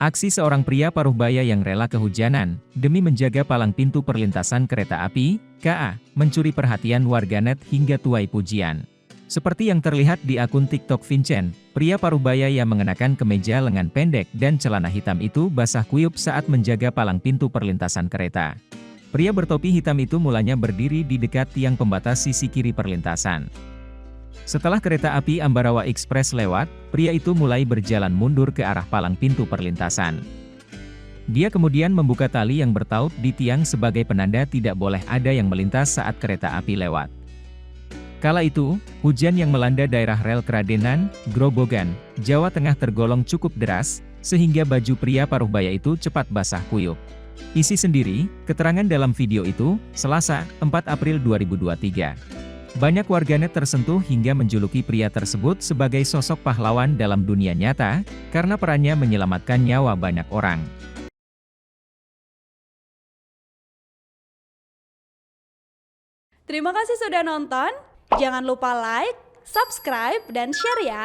Aksi seorang pria paruh baya yang rela kehujanan demi menjaga palang pintu perlintasan kereta api, KA, mencuri perhatian warganet hingga tuai pujian. Seperti yang terlihat di akun TikTok Vincent, pria paruh baya yang mengenakan kemeja lengan pendek dan celana hitam itu basah kuyup saat menjaga palang pintu perlintasan kereta. Pria bertopi hitam itu mulanya berdiri di dekat tiang pembatas sisi kiri perlintasan. Setelah kereta api Ambarawa Express lewat, pria itu mulai berjalan mundur ke arah palang pintu perlintasan. Dia kemudian membuka tali yang bertaut di tiang sebagai penanda tidak boleh ada yang melintas saat kereta api lewat. Kala itu, hujan yang melanda daerah rel Kradenan, Grobogan, Jawa Tengah tergolong cukup deras, sehingga baju pria paruh baya itu cepat basah kuyup. Isi sendiri, keterangan dalam video itu, Selasa, 4 April 2023. Banyak warganet tersentuh hingga menjuluki pria tersebut sebagai sosok pahlawan dalam dunia nyata, karena perannya menyelamatkan nyawa banyak orang. Terima kasih sudah nonton, jangan lupa like, subscribe, dan share ya!